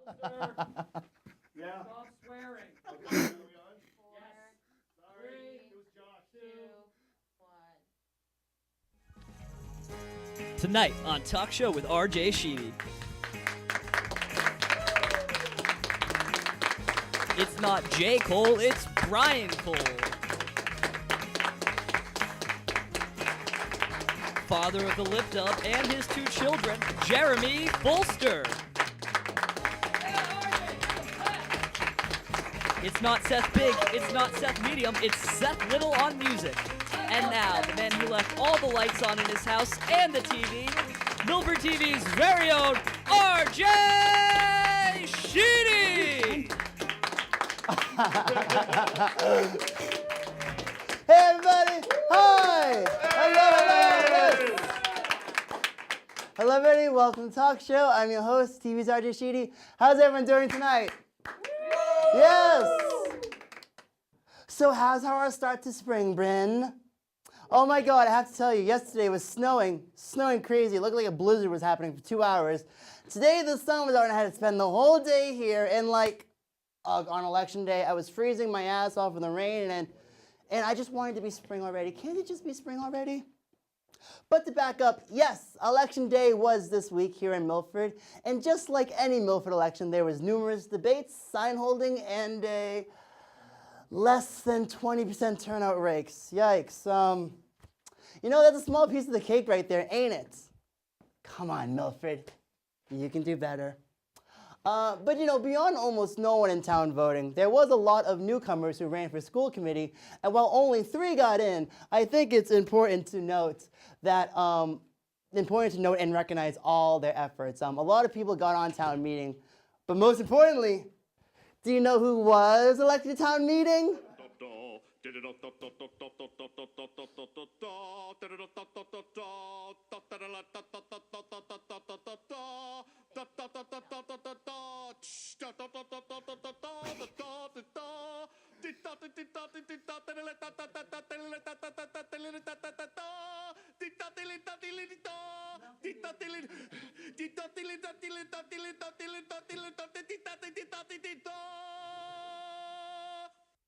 Folster. Yeah. Stop swearing. Okay, are we on? 4, Yes. Sorry, 3, it was Josh. 2, 1. Tonight on Talk Show with RJ Sheedy. It's not J. Cole, it's Bryan Cole. Father of the lift up and his 2 children, Jeremy Folster. It's not Seth Big, it's not Seth Medium, it's Seth Little on music. And now, the man who left all the lights on in his house and the TV, Milford TV's very own RJ Sheedy! Hey everybody! Hi! Hello! Hello everybody, welcome to Talk Show. I'm your host, TV's RJ Sheedy. How's everyone doing tonight? Yes! So how's our start to spring, Bryn? Oh my god, I have to tell you, yesterday was snowing crazy. It looked like a blizzard was happening for 2 hours. Today the sun was out and I had to spend the whole day here, and on election day, I was freezing my ass off in the rain, and I just wanted to be spring already. Can't it just be spring already? But to back up, yes, election day was this week here in Milford, and just like any Milford election, there was numerous debates, sign holding, and a less than 20% turnout rates. Yikes. You know, that's a small piece of the cake right there, ain't it? Come on, Milford. You can do better. But you know, beyond almost no one in town voting, there was a lot of newcomers who ran for school committee, and while only 3 got in, I think it's important to note and recognize all their efforts. A lot of people got on town meeting, but most importantly, do you know who was elected to town meeting?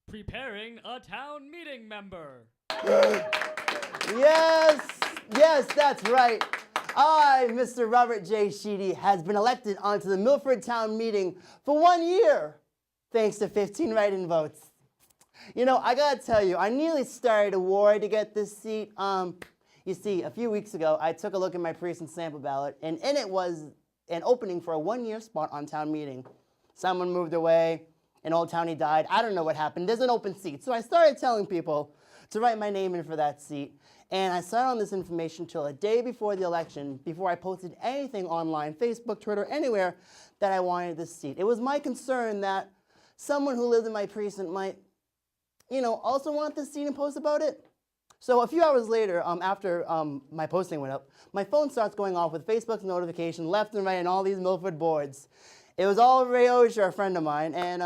Preparing a town meeting member. Yes, that's right. I, Mr. Robert J. Sheedy, has been elected onto the Milford Town Meeting for 1 year, thanks to 15 write-in votes. You know, I gotta tell you, I nearly started a war to get this seat. You see, a few weeks ago, I took a look at my precinct sample ballot, and in it was an opening for a 1-year spot on town meeting. Someone moved away, an old townie died. I don't know what happened. There's an open seat. So I started telling people to write my name in for that seat. And I sat on this information till a day before the election, before I posted anything online, Facebook, Twitter, anywhere, that I wanted this seat. It was my concern that someone who lived in my precinct might, you know, also want this seat and post about it. So a few hours later, after my posting went up, my phone starts going off with Facebook's notification left and right and all these Milford boards. It was all Ray Osher, a friend of mine, and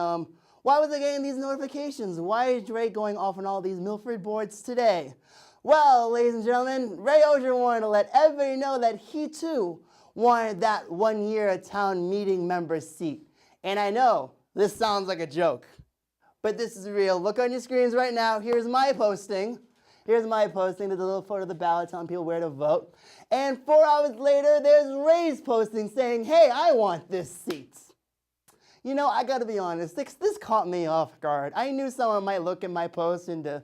why was I getting these notifications? Why is Ray going off on all these Milford boards today? Well, ladies and gentlemen, Ray Osher wanted to let everybody know that he too wanted that 1-year town meeting member seat. And I know this sounds like a joke, but this is real. Look on your screens right now. Here's my posting. There's a little photo of the ballot telling people where to vote. And 4 hours later, there's Ray's posting saying, hey, I want this seat. You know, I gotta be honest, this caught me off guard. I knew someone might look at my post and to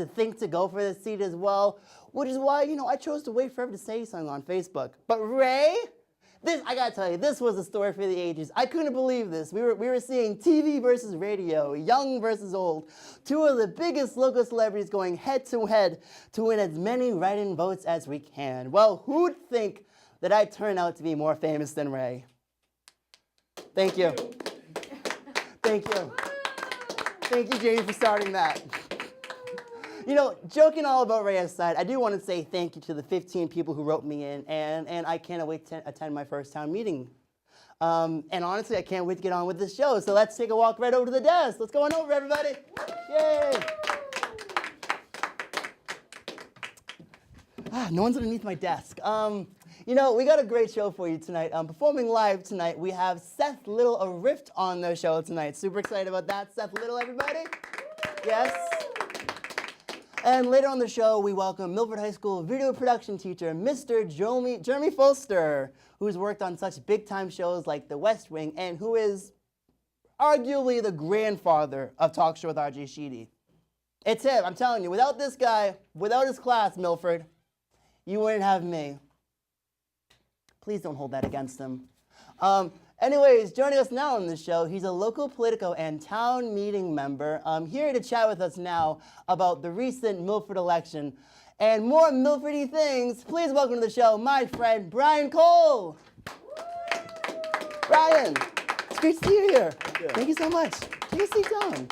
think to go for this seat as well, which is why, you know, I chose to wait forever to say something on Facebook. But Ray, I gotta tell you, this was a story for the ages. I couldn't believe this. We were seeing TV versus radio, young versus old. 2 of the biggest local celebrities going head to head to win as many write-in votes as we can. Well, who'd think that I'd turn out to be more famous than Ray? Thank you. Thank you. Thank you, Jamie, for starting that. You know, joking all about Ray aside, I do want to say thank you to the 15 people who wrote me in, and I can't wait to attend my first town meeting. And honestly, I can't wait to get on with this show, so let's take a walk right over to the desk. Let's go on over, everybody. Yay! No one's underneath my desk. You know, we got a great show for you tonight. Performing live tonight, we have Seth Little, a Rift on the show tonight. Super excited about that. Seth Little, everybody? Yes? And later on the show, we welcome Milford High School video production teacher, Mr. Jeremy Folster, who's worked on such big-time shows like The West Wing, and who is arguably the grandfather of Talk Show with RJ Sheedy. It's him, I'm telling you. Without this guy, without his class, Milford, you wouldn't have me. Please don't hold that against him. Anyways, joining us now on the show, he's a local Politico and town meeting member. Here to chat with us now about the recent Milford election and more Milfordy things. Please welcome to the show my friend Bryan Cole. Bryan, it's great to see you here. Thank you so much. Take a seat down.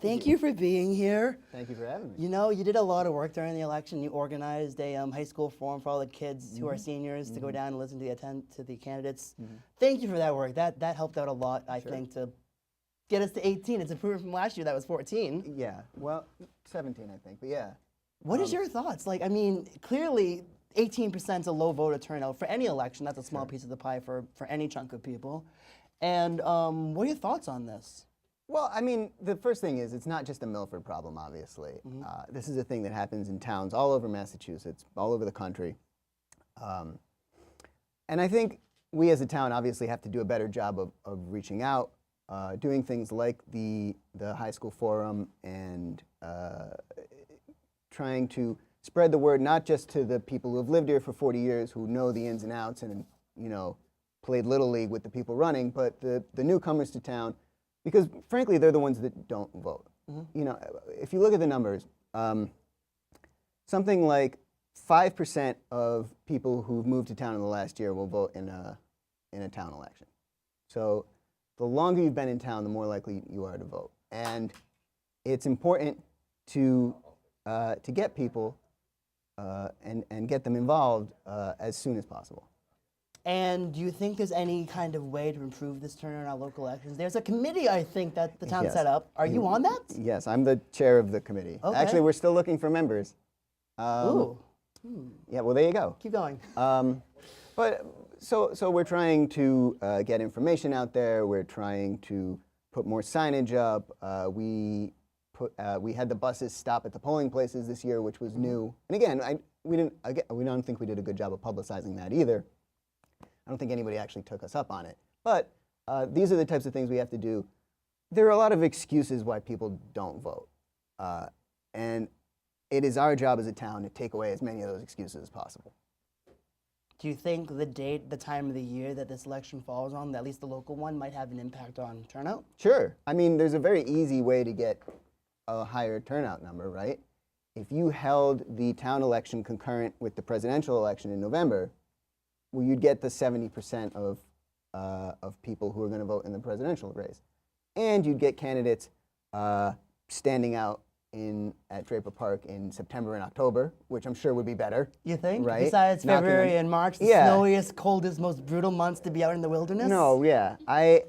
Thank you for being here. Thank you for having me. You know, you did a lot of work during the election. You organized a high school forum for all the kids who are seniors to go down and listen to the candidates. Thank you for that work. That helped out a lot, I think, to get us to 18. It's improvement from last year that was 14. Yeah, well, 17, I think, but yeah. What is your thoughts? Like, I mean, clearly 18% is a low voter turnout for any election. That's a small piece of the pie for any chunk of people. And what are your thoughts on this? Well, I mean, the first thing is it's not just a Milford problem, obviously. This is a thing that happens in towns all over Massachusetts, all over the country. And I think we as a town obviously have to do a better job of reaching out, doing things like the high school forum and trying to spread the word not just to the people who have lived here for 40 years who know the ins and outs and, you know, played Little League with the people running, but the newcomers to town, because frankly, they're the ones that don't vote. You know, if you look at the numbers, something like 5% of people who've moved to town in the last year will vote in a town election. So the longer you've been in town, the more likely you are to vote. And it's important to get people and get them involved as soon as possible. And do you think there's any kind of way to improve this turnout in our local elections? There's a committee, I think, that the town set up. Are you on that? Yes, I'm the chair of the committee. Okay. Actually, we're still looking for members. Ooh. Yeah, well, there you go. Keep going. But so we're trying to get information out there. We're trying to put more signage up. We had the buses stop at the polling places this year, which was new. And again, we don't think we did a good job of publicizing that either. I don't think anybody actually took us up on it. But these are the types of things we have to do. There are a lot of excuses why people don't vote. And it is our job as a town to take away as many of those excuses as possible. Do you think the date, the time of the year that this election falls on, at least the local one, might have an impact on turnout? Sure. I mean, there's a very easy way to get a higher turnout number, right? If you held the town election concurrent with the presidential election in November, well, you'd get the 70% of people who are going to vote in the presidential race. And you'd get candidates standing out at Draper Park in September and October, which I'm sure would be better. You think? Right? Besides February and March, the Yeah. snowiest, coldest, most brutal months to be out in the wilderness? No, yeah. I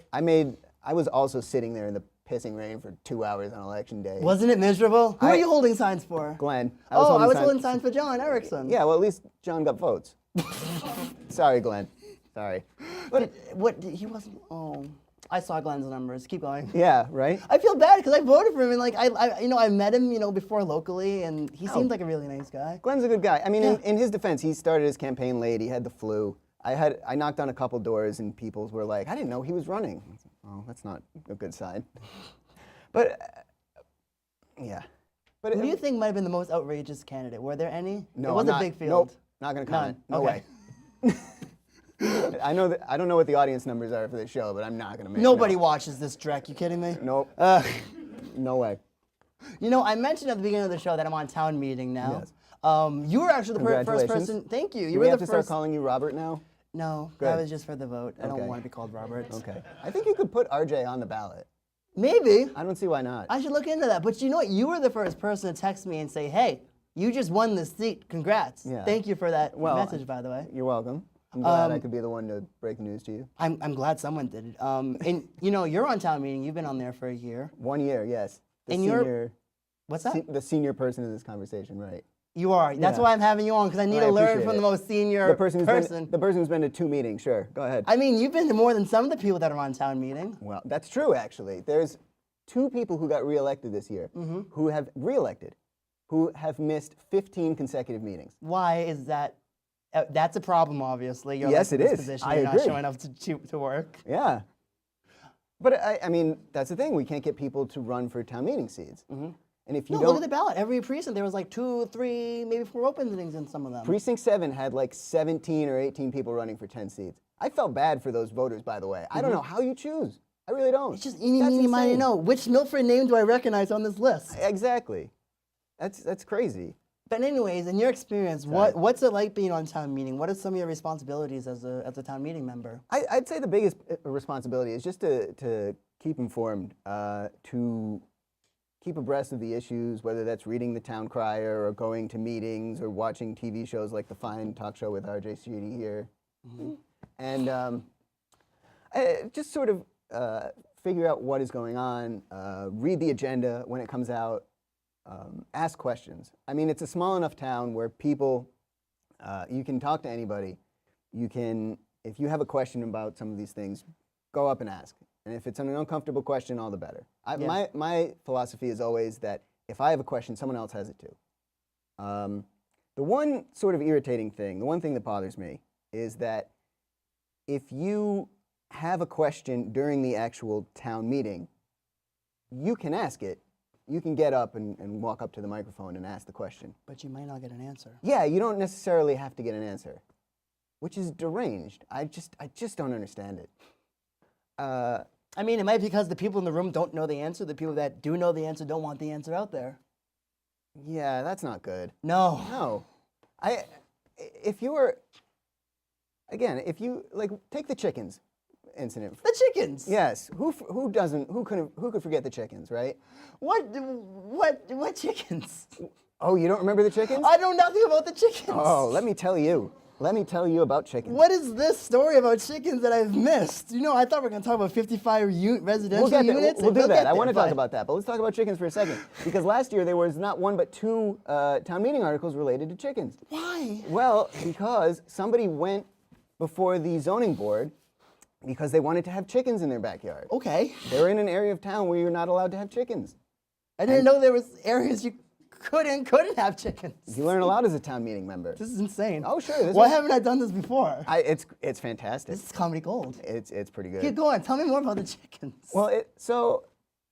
was also sitting there in the pissing rain for 2 hours on election day. Wasn't it miserable? Who are you holding signs for? Glenn. I was holding signs for John Erickson. Yeah, well, at least John got votes. Sorry, Glenn. Sorry. But He wasn't, I saw Glenn's numbers. Keep going. yeah, right? I feel bad because I voted for him and like I met him, before locally and he seemed like a really nice guy. Glenn's a good guy. I mean, in his defense, he started his campaign late. He had the flu. I knocked on a couple doors and people were like, I didn't know he was running. Oh, that's not a good sign. But yeah. But Who do you think might have been the most outrageous candidate? Were there any? No, it was I'm a big field. Nope, not going to comment. None. No Okay. way. I don't know what the audience numbers are for this show, but I'm not going to make Nobody watches this, Drek. You kidding me? Nope. No way. I mentioned at the beginning of the show that I'm on town meeting now. Yes. You were actually the first Congratulations. person. Thank you. You Do were we have the to start first. calling you Robert now? No, Good. that was just for the vote. I don't Okay. want to be called Robert. Okay. I think you could put RJ on the ballot. Maybe. I don't see why not. I should look into that. But you know what? You were the first person to text me and say, hey, you just won this seat. Congrats. Yeah. Thank you for that Well, message, by the way. You're welcome. I'm glad I could be the one to break the news to you. I'm glad someone did it. And you're on town meeting. You've been on there for a year. 1 year, yes. And you're- What's that? The senior person in this conversation, right? You are. That's Yeah. why I'm having you on, because I need I to learn appreciate from it. the most senior The person person. who's been to 2 meetings. Sure, go ahead. I mean, you've been to more than some of the people that are on town meeting. Well, that's true, actually. There's 2 people who got reelected this year who have missed 15 consecutive meetings. Why is that? That's a problem, obviously. You're Yes, elected it in this is. Position. I You're agree. not showing up to work. Yeah. But I mean, that's the thing. We can't get people to run for town meeting seats. And if you No, don't, look at the ballot. Every precinct, there was like 2, 3, maybe 4 openings in some of them. Precinct 7 had like 17 or 18 people running for 10 seats. I felt bad for those voters, by the way. I don't know how you choose. I really don't. It's just eeny, That's meeny, miny, insane. no. Which Milford name do I recognize on this list? Exactly. That's crazy. But anyways, in your experience, what's it like being on town meeting? What are some of your responsibilities as a town meeting member? I'd say the biggest responsibility is just to keep informed, to keep abreast of the issues, whether that's reading the town crier or going to meetings or watching TV shows like the fine talk show with RJ Sheedy here. And just sort of figure out what is going on, read the agenda when it comes out, ask questions. I mean, it's a small enough town where people, you can talk to anybody. You can, if you have a question about some of these things, go up and ask. And if it's an uncomfortable question, all the better. My philosophy is always that if I have a question, someone else has it too. The one sort of irritating thing, the one thing that bothers me, is that if you have a question during the actual town meeting, you can ask it. You can get up and walk up to the microphone and ask the question. But you might not get an answer. Yeah, you don't necessarily have to get an answer, which is deranged. I just don't understand it. I mean, it might be because the people in the room don't know the answer. The people that do know the answer don't want the answer out there. Yeah, that's not good. No. No. If you were, again, if you, like, take the chickens incident. The chickens. Yes. Who could forget the chickens, right? What chickens? Oh, you don't remember the chickens? I know nothing about the chickens. Oh, let me tell you. Let me tell you about chickens. What is this story about chickens that I've missed? You know, I thought we were going to talk about 55 residential We'll get there. units. We'll do We'll that. get I want to there, talk but- about that, but let's talk about chickens for a second. Because last year there was not one but 2 town meeting articles related to chickens. Why? Well, because somebody went before the zoning board because they wanted to have chickens in their backyard. Okay. They're in an area of town where you're not allowed to have chickens. I didn't know there was areas you couldn't have chickens. You learn a lot as a town meeting member. This is insane. Oh, sure. Why haven't I done this before? It's fantastic. This is comedy gold. It's pretty good. Keep going. Tell me more about the chickens. Well,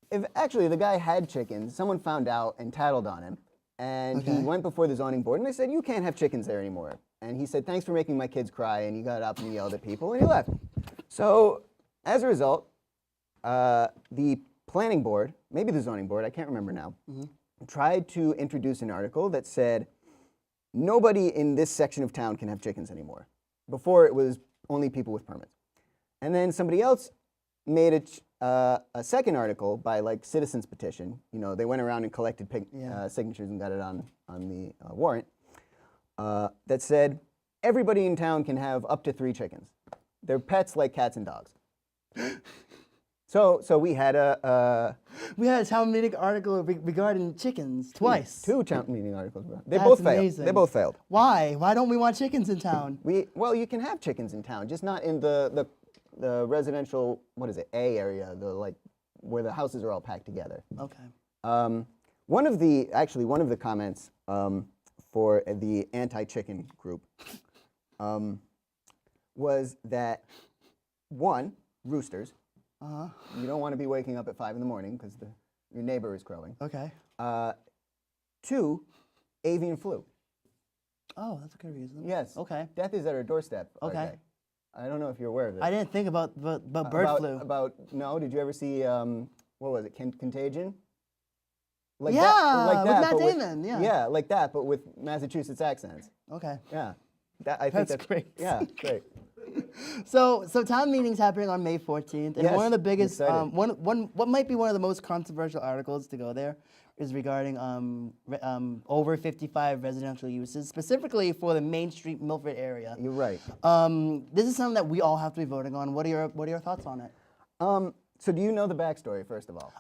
if actually the guy had chickens, someone found out and tattled on him, and he Okay. went before the zoning board, and they said, you can't have chickens there anymore. And he said, thanks for making my kids cry, and he got up and he yelled at people, and he left. So, as a result, the planning board, maybe the zoning board, I can't remember now, tried to introduce an article that said, nobody in this section of town can have chickens anymore. Before, it was only people with permits. And then somebody else made a second article by, like, citizens petition. You know, they went around and collected signatures and got it on the warrant that said everybody in town can have up to 3 chickens. They're pets like cats and dogs. So we had a town meeting article regarding chickens twice. 2 town meeting articles. They That's both failed. amazing. They both failed. Why? Why don't we want chickens in town? Well, you can have chickens in town, just not in the residential, what is it, A area, where the houses are all packed together. Okay. One of the comments for the anti-chicken group was that, 1, roosters. You don't want to be waking up at 5 in the morning because your neighbor is crowing. Okay. 2, avian flu. Oh, that's a good reason. Yes. Okay. Death is at our doorstep. Okay. RJ. I don't know if you're aware of this. I didn't think about bird flu. No, did you ever see, what was it, Contagion? Like Yeah, that, with Matt but Damon, yeah. Yeah, like that, but with Massachusetts accents. Okay. Yeah. I think That's great. Yeah, great. So town meeting's happening on May 14th, and Yes, one of the I'm biggest, excited. what might be one of the most controversial articles to go there is regarding over 55 residential uses, specifically for the Main Street Milford area. You're right. This is something that we all have to be voting on. What are your thoughts on it? So do you know the backstory, first of all?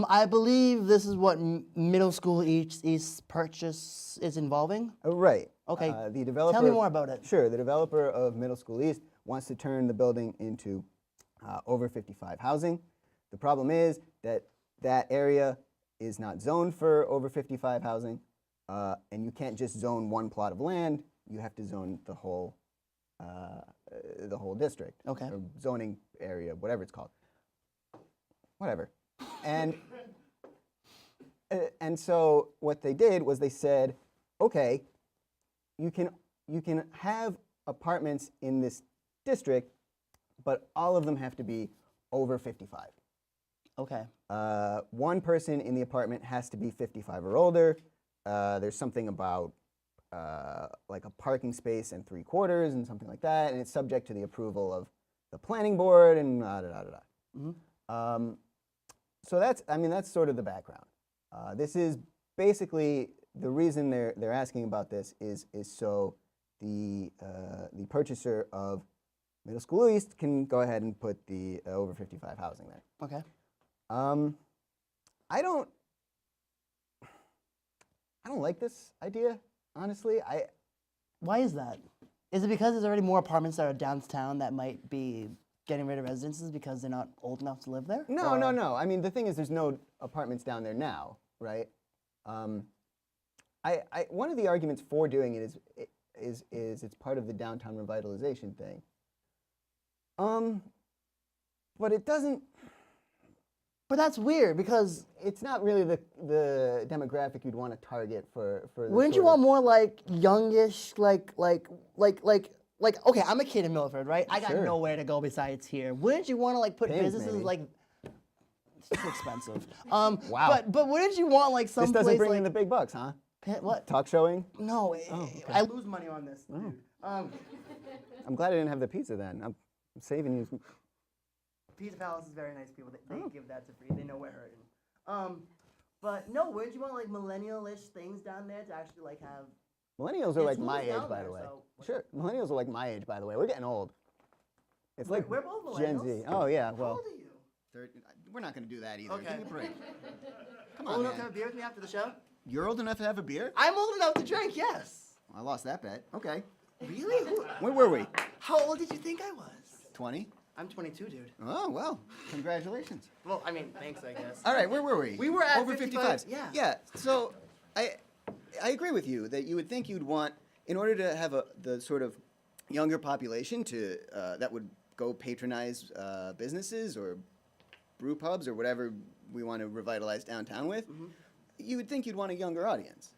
I believe this is what middle school East purchase is involving. Right. Okay. The developer. Tell me more about it. Sure. The developer of Middle School East wants to turn the building into over 55 housing. The problem is that that area is not zoned for over 55 housing, and you can't just zone one plot of land. You have to zone the whole district. Okay. Or zoning area, whatever it's called. Whatever. And so what they did was they said, okay, you can have apartments in this district, but all of them have to be over 55. Okay. One person in the apartment has to be 55 or older. There's something about like a parking space and 3/4 and something like that, and it's subject to the approval of the planning board and da da da da. Mm-hmm. So that's sort of the background. This is basically the reason they're asking about this is so the purchaser of Middle School East can go ahead and put the over 55 housing there. Okay. I don't like this idea, honestly. Why is that? Is it because there's already more apartments that are downtown that might be getting rid of residences because they're not old enough to live there? No, Or- no, no. I mean, the thing is, there's no apartments down there now, right? One of the arguments for doing it is it's part of the downtown revitalization thing. But it doesn't. But that's weird because It's not really the demographic you'd want to target for. The wouldn't you sort want of- more like youngish, like okay, I'm a kid in Milford, right? I got Sure. nowhere to go besides here. Wouldn't you want to like put Pins, businesses maybe. like it's too expensive. Wow. But wouldn't you want like some This doesn't place bring like in the big bucks, huh? what? Talk showing. No, okay. I lose money on this. Dude. I'm glad I didn't have the pizza then. I'm saving you. Pizza Palace is very nice people. They give that to free. They know we're hurting. But no, wouldn't you want like millennial-ish things down there to actually like have? Millennials are It's like my moved age, down by there, the way. so- Sure, millennials are like my age, by the way. We're getting old. It's like We're both Gen millennials. Z. Oh yeah, How well, old are you? we're not going to do that either. Okay. Give me a break. Come Old on, enough to man. have a beer with me after the show? You're old enough to have a beer? I'm old enough to drink. Yes. I lost that bet. Okay. Really? Where were we? How old did you think I was? 20. I'm 22, dude. Oh well, congratulations. Well, I mean, thanks, I guess. All right, where were we? We were at over 55, 55s. yeah. Yeah. So I agree with you that you would think you'd want, in order to have the sort of younger population to that would go patronize businesses or brew pubs or whatever we want to revitalize downtown with, you would think you'd want a younger audience.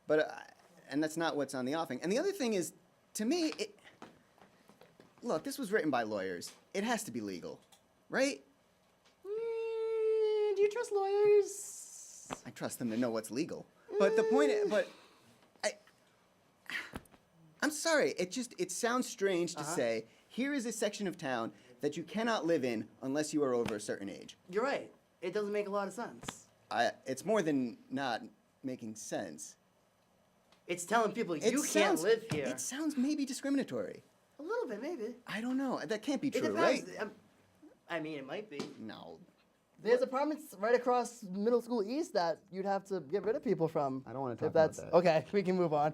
But and that's not what's on the offing. And the other thing is, to me, look, this was written by lawyers. It has to be legal, right? Do you trust lawyers? I trust them to know what's legal. But the point is, I'm sorry, it sounds strange to say, here is a section of town that you cannot live in unless you are over a certain age. You're right. It doesn't make a lot of sense. It's more than not making sense. It's telling people It you can't sounds- live here. It sounds maybe discriminatory. A little bit, maybe. I don't know. That can't be It true, depends. right? I mean, it might be. No. There's apartments right across Middle School East that you'd have to get rid of people from. I don't wanna talk if about that's, that. Okay, we can move on.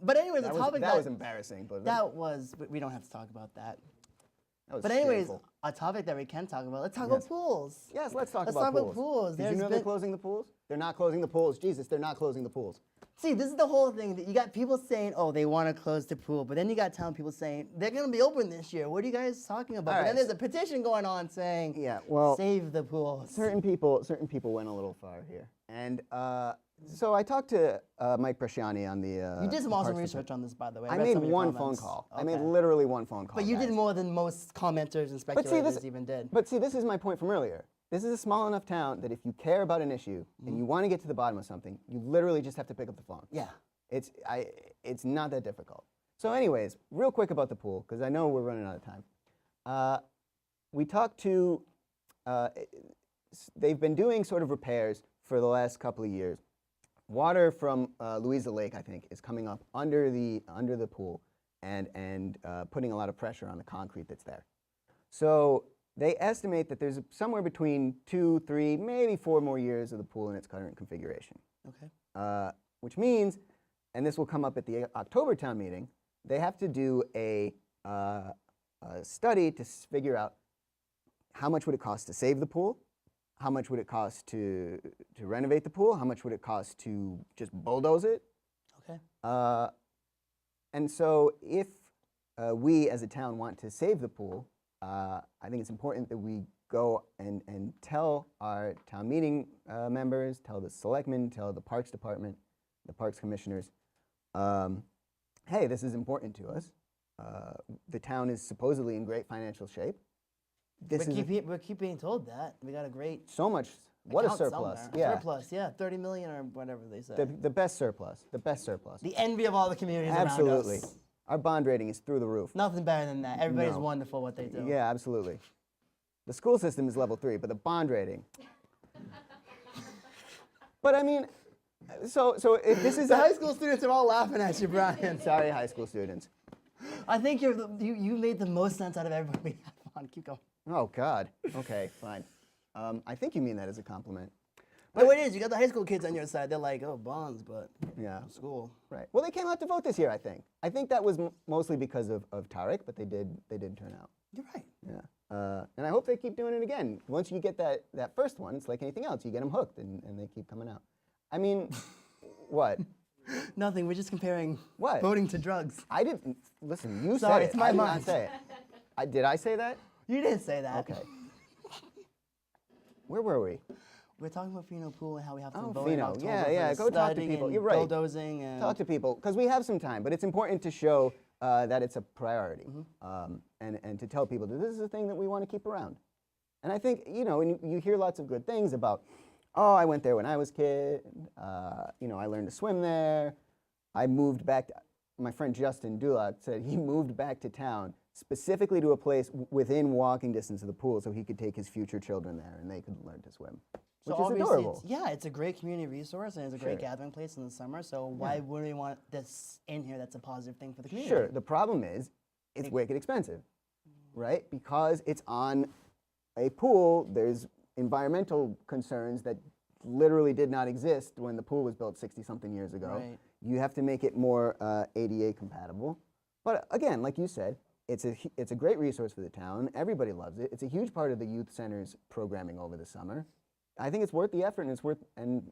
But anyway, the That topic was embarrassing, but that was, we don't have to talk about that. that was But anyways, shameful. a topic that we can talk about. Let's talk Yes. about pools. Yes, let's talk Let's about talk about pools. pools. Did you There's know they're been- closing the pools? They're not closing the pools. Jesus, they're not closing the pools. See, this is the whole thing. That you got people saying, "Oh, they want to close the pool," but then you got town people saying they're going to be open this year. What are you guys talking about? All But then right. there's a petition going on saying, Yeah, well, save the pools." certain people went a little far here, and so I talked to Mike Bresciani on the. You did some awesome Parks research on this, by the way. I read made some of your one phone comments. call. I made Okay. literally one phone call. But you did guys. more than most commenters and But see, speculators this even did. But see, this is my point from earlier. This is a small enough town that if you care about an issue Mm-hmm. and you want to get to the bottom of something, you literally just have to pick up the phone. Yeah. It's not that difficult. So anyways, real quick about the pool, because I know we're running out of time. We talked to, they've been doing sort of repairs for the last couple of years. Water from Louisa Lake, I think, is coming up under the pool and putting a lot of pressure on the concrete that's there. So they estimate that there's somewhere between 2, 3, maybe 4 more years of the pool in its current configuration. Okay. Which means, and this will come up at the October town meeting, they have to do a study to figure out how much would it cost to save the pool, how much would it cost to renovate the pool, how much would it cost to just bulldoze it. Okay. And so if we as a town want to save the pool, I think it's important that we go and tell our town meeting members, tell the selectmen, tell the Parks Department, the Parks Commissioners, hey, this is important to us. The town is supposedly in great financial shape. We keep being told that. We got a great So much, what a account surplus. somewhere. Yeah. Surplus, yeah, 30 million or whatever they say. The best surplus, the best surplus. The envy of all the communities Absolutely. around us. Our bond rating is through the roof. Nothing better than that. Everybody's No. wonderful what they do. Yeah, absolutely. The school system is level 3, but the bond rating. But I mean, so if this is The high school students are all laughing at you, Brian. Sorry, high school students. I think you made the most sense out of everybody we had on. Keep going. Oh God. Okay, fine. I think you mean that as a compliment. No, it is. You got the high school kids on your side. They're like, oh, bonds, but Yeah. school. Right. Well, they came out to vote this year, I think. I think that was mostly because of Tarek, but they did turn out. You're right. Yeah. And I hope they keep doing it again. Once you get that first one, it's like anything else. You get them hooked, and they keep coming out. I mean, what? Nothing. We're just comparing What? voting to drugs. I didn't. Listen, you Sorry, said it. it's my I did mind. not say it. Did I say that? You didn't say that. Okay. Where were we? We're talking about Fino Pool and how we have to Oh, vote in Fino. October. Yeah, for yeah. the Go talk to studying people. and You're right. Bulldozing and Talk to people, because we have some time, but it's important to show that it's a priority, and to tell people that this is a thing that we want to keep around. And I think, and you hear lots of good things about, oh, I went there when I was a kid, I learned to swim there, I moved back, my friend Justin Dulac said he moved back to town specifically to a place within walking distance of the pool so he could take his future children there and they could learn to swim, So which is obviously adorable. it's a great community resource and it's a great gathering place in the summer. So why wouldn't we want this in here? That's a positive thing for the community. Sure. The problem is it's wicked expensive, right? Because it's on a pool, there's environmental concerns that literally did not exist when the pool was built 60-something years ago. Right. You have to make it more ADA compatible. But again, like you said, it's a great resource for the town. Everybody loves it. It's a huge part of the youth center's programming over the summer. I think it's worth the effort, and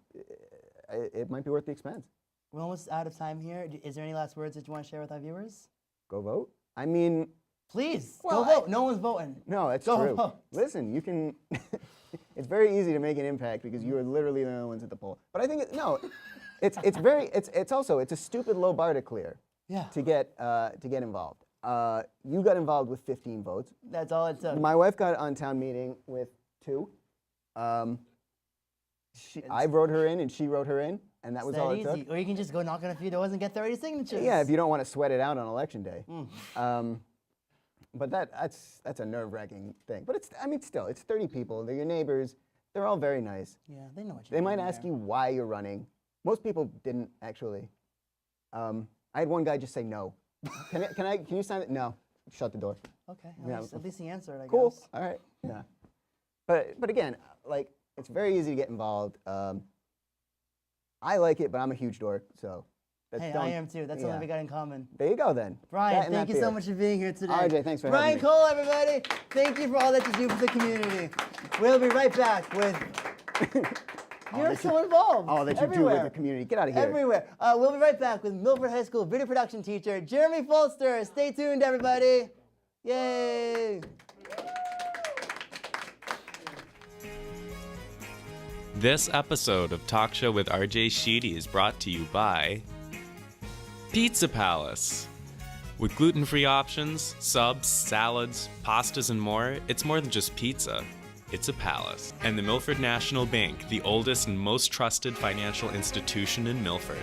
it might be worth the expense. We're almost out of time here. Is there any last words that you want to share with our viewers? Go vote. I mean, Please, Well, go vote. No one's voting. no, it's Go true. vote. Listen, you can. It's very easy to make an impact because you are literally the only ones at the poll. But I think it's a stupid low bar to clear. Yeah. To get involved. You got involved with 15 votes. That's all it took. My wife got on town meeting with 2. I wrote her in and she wrote her in, and that was It's all that it easy. took. Or you can just go knock on a few doors and get 30 signatures. Yeah, if you don't want to sweat it out on election day. But that's a nerve-wracking thing. But still, it's 30 people. They're your neighbors. They're all very nice. Yeah, they know what you're They might doing ask there. you why you're running. Most people didn't actually. I had one guy just say no. Can you sign it? No. Shut the door. Okay, Yeah. at least he answered, I Cool. guess. All right. Yeah. But again, it's very easy to get involved. I like it, but I'm a huge dork, so. Hey, don't- I am too. That's something yeah. we got in common. There you go then. That Brian, and thank that you so beer. much for being here today. RJ, thanks for Bryan having me. Cole, everybody. Thank you for all that you do for the community. We'll be right back with. You're so involved. All that you do everywhere. with the community. Get out of here. Everywhere. We'll be right back with Milford High School video production teacher Jeremy Folster. Stay tuned, everybody. Yay! This episode of Talk Show with RJ Sheedy is brought to you by Pizza Palace. With gluten-free options, subs, salads, pastas, and more, it's more than just pizza. It's a palace. And the Milford National Bank, the oldest and most trusted financial institution in Milford.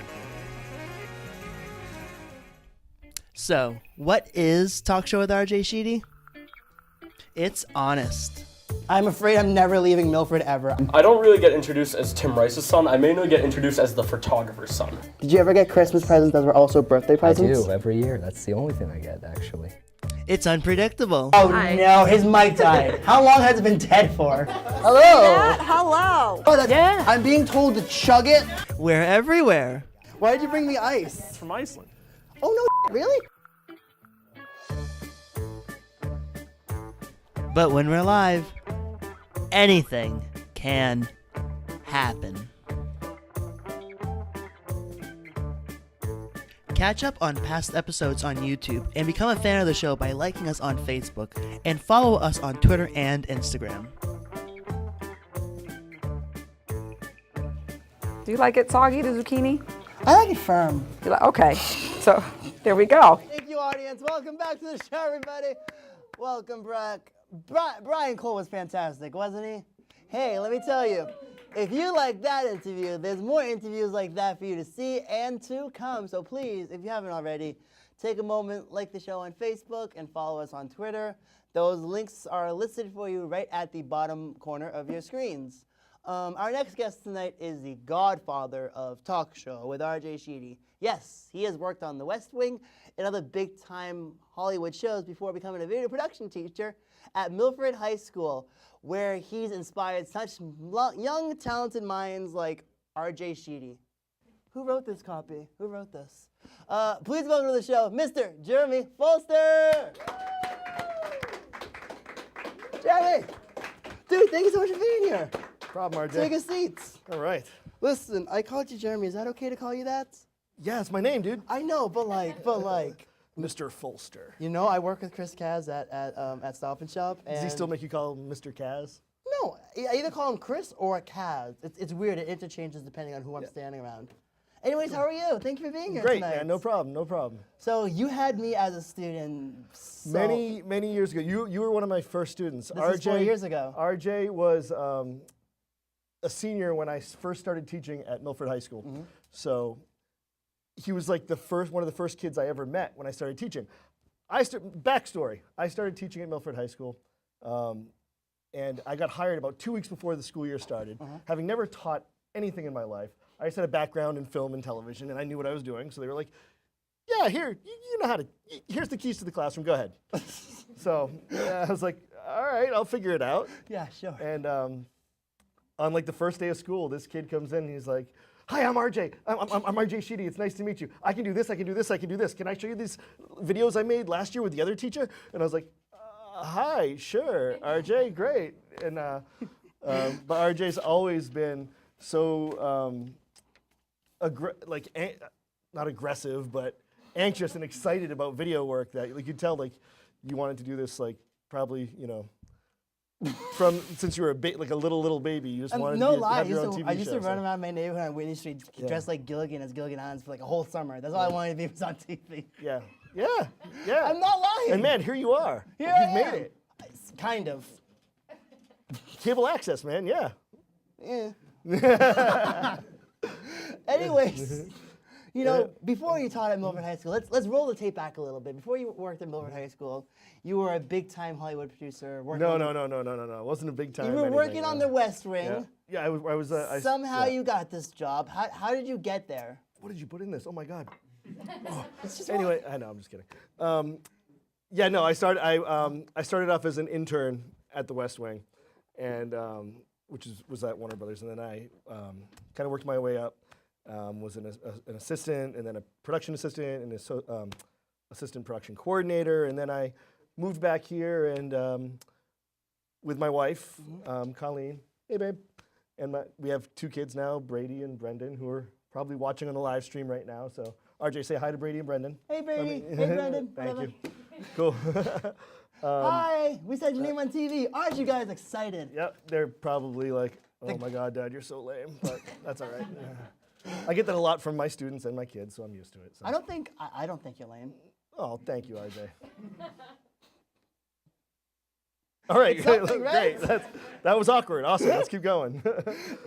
So, what is Talk Show with RJ Sheedy? It's honest. I'm afraid I'm never leaving Milford ever. I don't really get introduced as Tim Rice's son. I mainly get introduced as the photographer's son. Did you ever get Christmas presents that were also birthday I presents? do, every year. That's the only thing I get, actually. It's unpredictable. Hi. Oh no, his mic died. How long has it been dead for? Hello. Matt, hello. Oh, Yeah. I'm being told to chug it. We're everywhere. Why did you bring me ice? From Iceland. Oh no, really? But when we're live, anything can happen. Catch up on past episodes on YouTube and become a fan of the show by liking us on Facebook and follow us on Twitter and Instagram. Do you like it soggy, the zucchini? I like it firm. Okay, so there we go. Thank you, audience. Welcome back to the show, everybody. Welcome back. Bryan Cole was fantastic, wasn't he? Hey, let me tell you, if you like that interview, there's more interviews like that for you to see and to come. So please, if you haven't already, take a moment, like the show on Facebook, and follow us on Twitter. Those links are listed for you right at the bottom corner of your screens. Our next guest tonight is the godfather of talk show with RJ Sheedy. Yes, he has worked on The West Wing and other big-time Hollywood shows before becoming a video production teacher at Milford High School, where he's inspired such young, talented minds like RJ Sheedy. Who wrote this copy? Who wrote this? Please welcome to the show, Mr. Jeremy Folster. Jeremy, dude, thank you so much for being here. Problem, RJ. Take a seat. All right. Listen, I called you Jeremy. Is that okay to call you that? Yeah, it's my name, dude. I know, but like, Mr. Folster. you know, I work with Chris Kaz at Stop and Shop. And Does he still make you call him Mr. Kaz? No, I either call him Chris or Kaz. It's weird. It interchanges depending on who I'm standing around. Anyways, how are you? Thank you for being here Great, tonight. man. No problem. No problem. So you had me as a student. Many years ago. You were one of my first students. This is 4 years ago. RJ was a senior when I first started teaching at Milford High School. Mm-hmm. So he was like one of the first kids I ever met when I started teaching. Backstory: I started teaching at Milford High School, and I got hired about 2 weeks before the school year started. Having never taught anything in my life, I just had a background in film and television, and I knew what I was doing. So they were like, "Yeah, here, you know how to. Here's the keys to the classroom. Go ahead." So I was like, "All right, I'll figure it out." Yeah, sure. And on like the first day of school, this kid comes in and he's like, "Hi, I'm RJ. I'm RJ Sheedy. It's nice to meet you. I can do this, I can do this, I can do this. Can I show you these videos I made last year with the other teacher?" And I was like, "Hi, sure, RJ, great." And but RJ's always been so not aggressive, but anxious and excited about video work that like you could tell like you wanted to do this like probably since you were a little baby, you just wanted no to lie, have your own TV I used show. to run around my neighborhood on Whitney Street dressed like Gilligan as Gilligan Hans for like a whole summer. That's all I wanted to be was on TV. Yeah. I'm not lying. And man, here you are. Here You've I made am. it. Kind of. Cable access, man. Yeah. Yeah. Anyways, before you taught at Milford High School, let's roll the tape back a little bit. Before you worked at Milford High School, you were a big-time Hollywood producer. No. It wasn't a big time. You were working on The West Wing. Yeah, I was. Somehow you got this job. How did you get there? What did you put in this? Oh my God. It's Anyway, I know. I'm just kidding. I started off as an intern at The West Wing, and was at Warner Brothers, and then I kind of worked my way up. Was an assistant, and then a production assistant, and assistant production coordinator, and then I moved back here and with my wife, Colleen. Hey, babe. And we have 2 kids now, Brady and Brendan, who are probably watching on the live stream right now. So, RJ, say hi to Brady and Brendan. Hey, Brady. Hey, Brendan. Thank you. Cool. Hi. We said your name on TV. Aren't you guys excited? Yep, they're probably like, "Oh my God, Dad, you're so lame," but that's all right. Yeah. I get that a lot from my students and my kids, so I'm used to it. So. I don't think you're lame. Oh, thank you, RJ. All right, something, right? Great. That was awkward. Awesome. Let's keep going.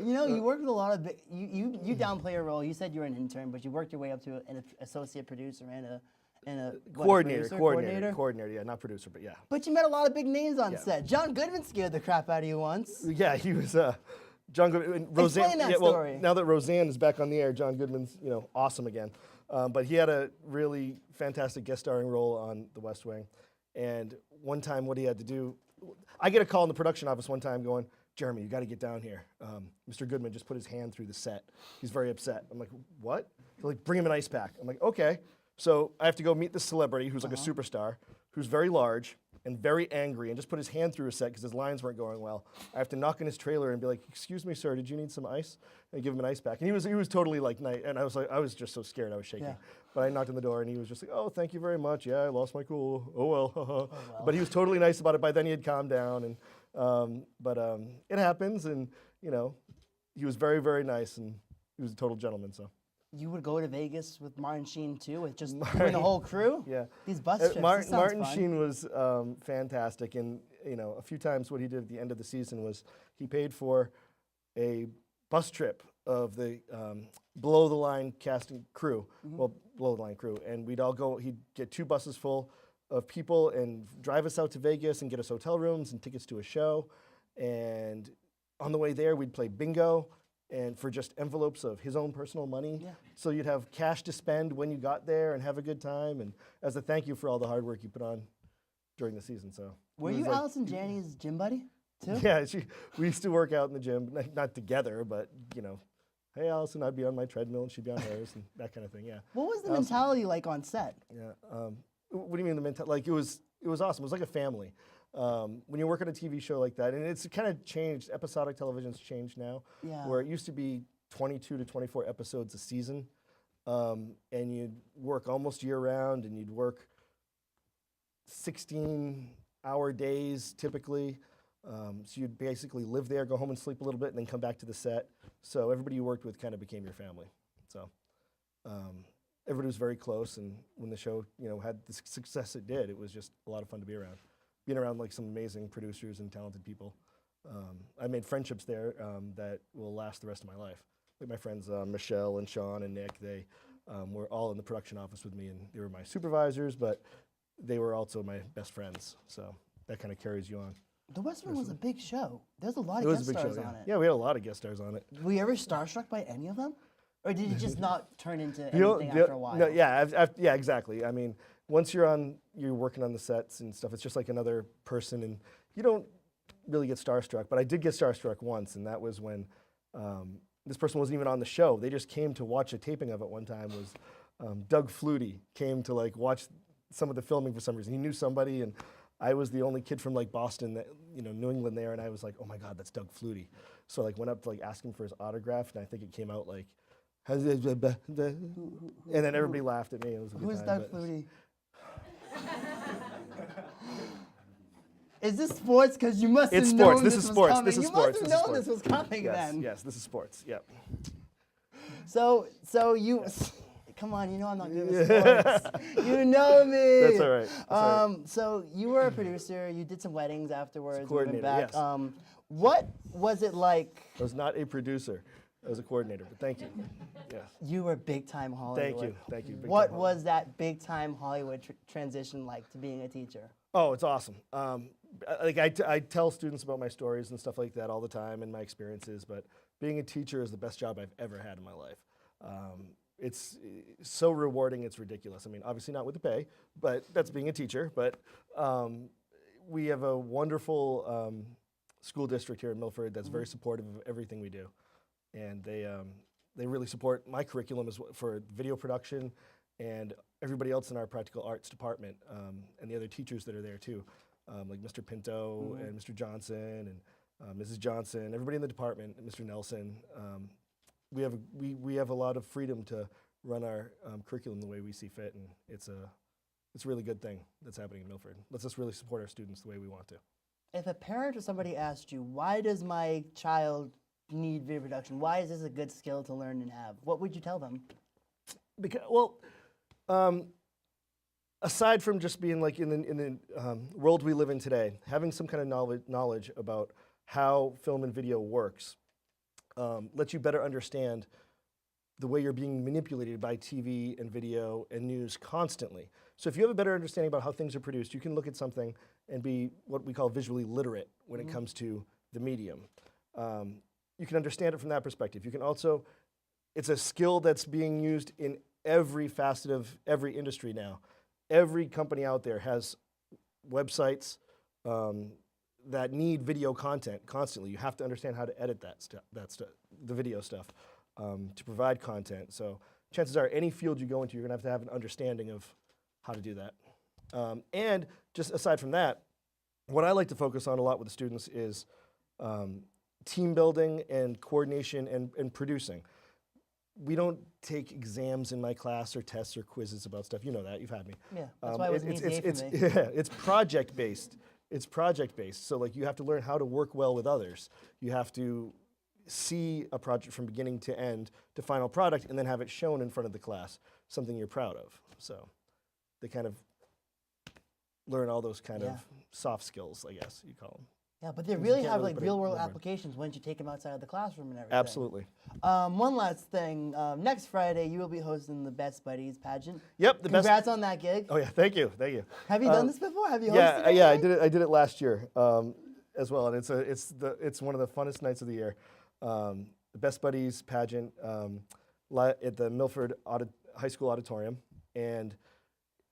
You worked with a lot of you downplay your role. You said you were an intern, but you worked your way up to an associate producer and a coordinator. Yeah, not producer, but yeah. But you met a lot of big names on set. John Goodman scared the crap out of you once. Yeah, he was. John Goodman. Roseanne. Explain that story. Now that Roseanne is back on the air, John Goodman's awesome again. But he had a really fantastic guest starring role on The West Wing, And one time what he had to do, I get a call in the production office one time going, Jeremy, you got to get down here. Mr. Goodman just put his hand through the set. He's very upset. I'm like, what? They're like, bring him an ice pack. I'm like, okay. So I have to go meet this celebrity who's like a superstar, who's very large and very angry, and just put his hand through his set because his lines weren't going well. I have to knock on his trailer and be like, excuse me, sir, did you need some ice? And I give him an ice pack. And he was totally like nice, and I was just so scared, I was shaking. Yeah. But I knocked on the door and he was just like, oh, thank you very much. Yeah, I lost my cool. Oh well. But he was totally nice about it. By then he had calmed down, and it happens, and you know, he was very, very nice, and he was a total gentleman. So. You would go to Vegas with Martin Sheen too, with just you and the whole crew? Yeah. These bus trips, this sounds Martin fun. Sheen was fantastic, and you know, a few times what he did at the end of the season was he paid for a bus trip of the below the line casting crew, well, below the line crew, and we'd all go. He'd get 2 buses full of people and drive us out to Vegas and get us hotel rooms and tickets to a show, and on the way there we'd play bingo. And for just envelopes of his own personal money. Yeah. So you'd have cash to spend when you got there and have a good time, and as a thank you for all the hard work you put on during the season. So Were it was you like- Allison Janney's gym buddy too? Yeah, we used to work out in the gym, not together, but you know, hey Allison, I'd be on my treadmill and she'd be on hers and that kind of thing. Yeah. What was the Allison- mentality like on set? Yeah. What do you mean the mentality? Like it was awesome. It was like a family. When you work on a TV show like that, and it's kind of changed, episodic television's changed now, Yeah. where it used to be 22 to 24 episodes a season, and you'd work almost year round, and you'd work 16-hour days typically. So you'd basically live there, go home and sleep a little bit, and then come back to the set. So everybody you worked with kind of became your family. So everybody was very close, and when the show, you know, had the success it did, it was just a lot of fun to be around. Being around like some amazing producers and talented people. I made friendships there that will last the rest of my life. Like my friends Michelle and Sean and Nick, they were all in the production office with me, and they were my supervisors, but they were also my best friends. So that kind of carries you on. The West Wing was a big show. There's a lot It of was guest a big stars show, yeah. on it. Yeah, we had a lot of guest stars on it. Were you ever starstruck by any of them? Or did it just not turn into You know, anything after a while? No, yeah, yeah, exactly. I mean, once you're working on the sets and stuff, it's just like another person, and you don't really get starstruck. But I did get starstruck once, and that was when this person wasn't even on the show. They just came to watch a taping of it one time. Was Doug Flutie came to like watch some of the filming for some reason. He knew somebody, and I was the only kid from like Boston, that, you know, New England there, and I was like, oh my God, that's Doug Flutie. So I like went up to like ask him for his autograph, and I think it came out like, and then everybody laughed at me. It was a good Who's time, Doug but- Flutie? Is this sports? Because you must have It's known sports. This this is was sports. coming. This is You sports. must have This is known this was sports. coming Yes, then. yes, this is sports. Yep. So you, come on, you know I'm not good with sports. You know me. That's all right. That's all right. So you were a producer. You did some weddings afterwards. moving coordinator, back. yes. What was it like? I was not a producer. I was a coordinator, but thank you. Yes. You were big time Hollywood. Thank you. Big What time was that big time Hollywood transition like to being a teacher? Oh, it's awesome. I tell students about my stories and stuff like that all the time and my experiences, but being a teacher is the best job I've ever had in my life. It's so rewarding, it's ridiculous. I mean, obviously not with the pay, but that's being a teacher. But we have a wonderful school district here in Milford that's very supportive of everything we do. And they really support my curriculum for video production and everybody else in our practical arts department, and the other teachers that are there too, like Mr. Pinto and Mr. Johnson and Mrs. Johnson, everybody in the department, and Mr. Nelson. We have a lot of freedom to run our curriculum the way we see fit, and it's a really good thing that's happening in Milford. Let's just really support our students the way we want to. If a parent or somebody asked you, why does my child need video production? Why is this a good skill to learn and have? What would you tell them? Because, aside from just being like in the world we live in today, having some kind of knowledge about how film and video works lets you better understand the way you're being manipulated by TV and video and news constantly. So if you have a better understanding about how things are produced, you can look at something and be what we call visually literate when it comes to the medium. You can understand it from that perspective. You can also, it's a skill that's being used in every facet of every industry now. Every company out there has websites that need video content constantly. You have to understand how to edit the video stuff to provide content. So chances are any field you go into, you're going to have an understanding of how to do that. And just aside from that, what I like to focus on a lot with the students is team building and coordination and producing. We don't take exams in my class or tests or quizzes about stuff. You know that. You've had me. Yeah, that's why it was an easy A for me. Yeah, it's project-based. It's project-based. So like you have to learn how to work well with others. You have to see a project from beginning to end to final product and then have it shown in front of the class, something you're proud of. So they kind of learn all those kind of soft skills, I guess you call them. Yeah, but they really have like real-world applications once you take them outside of the classroom and everything. Absolutely. One last thing. Next Friday, you will be hosting the Best Buddies pageant. Yep, Congrats on that gig. Oh yeah, thank you. Have you done this before? Have you hosted Yeah, I anything? did it last year as well, and it's one of the funnest nights of the year. The Best Buddies pageant at the Milford High School auditorium, and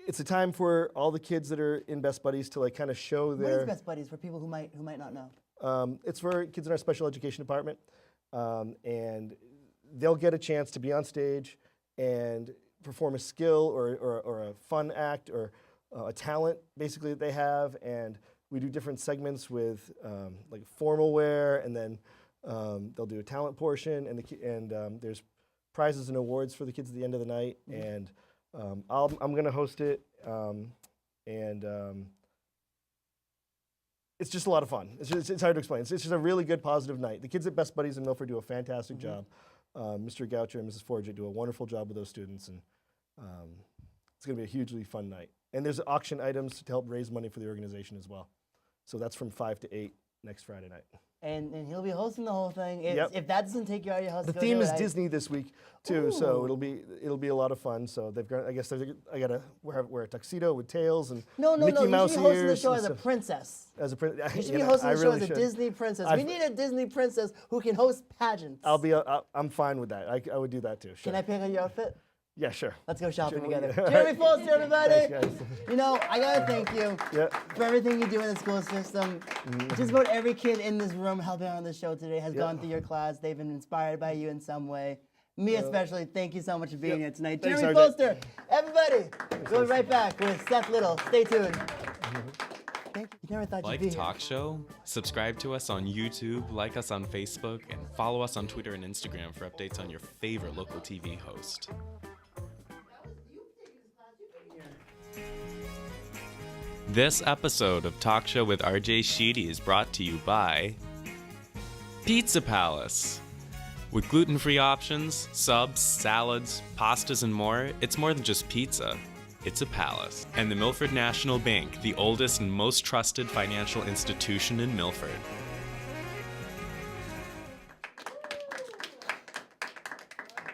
it's a time for all the kids that are in Best Buddies to like kind of show What their. is Best Buddies for people who might not know? It's for kids in our special education department, and they'll get a chance to be on stage and perform a skill or a fun act or a talent basically that they have, and we do different segments with like formal wear, and then they'll do a talent portion, and there's prizes and awards for the kids at the end of the night, and I'm going to host it, and it's just a lot of fun. It's hard to explain. It's just a really good, positive night. The kids at Best Buddies in Milford do a fantastic job. Mr. Goucher and Mrs. Forget do a wonderful job with those students, and it's going to be a hugely fun night. And there's auction items to help raise money for the organization as well. So that's from 5 to 8 next Friday night. And he'll be hosting the whole thing. Yep. If that doesn't take you out of your house, The go theme do is it. Disney this week too, so Ooh. it'll be a lot of fun. So they've got, I guess I gotta wear a tuxedo with tails and No. Mickey Mouse You should be hosting the ears show and as a stuff. princess. As a prince. You should be hosting the show as a Disney princess. We need a Disney princess who can host pageants. I'm fine with that. I would do that too. Sure. Can I pick on your outfit? Yeah, sure. Let's go shopping Jeremy- together. Jeremy Folster, everybody. Thanks, guys. You know, I gotta thank you for everything you do in the school system. Just about every kid in this room helping on the show today has gone through your class. They've been inspired by you in some way. Me especially, thank you so much for being here tonight. Thanks, Jeremy RJ. Folster, everybody. We'll be right back with Seth Little. Stay tuned. Thank you. You never thought Like you'd be here. Talk Show? Subscribe to us on YouTube, like us on Facebook, and follow us on Twitter and Instagram for updates on your favorite local TV host. This episode of Talk Show with RJ Sheedy is brought to you by Pizza Palace. With gluten-free options, subs, salads, pastas, and more, it's more than just pizza. It's a palace. And the Milford National Bank, the oldest and most trusted financial institution in Milford.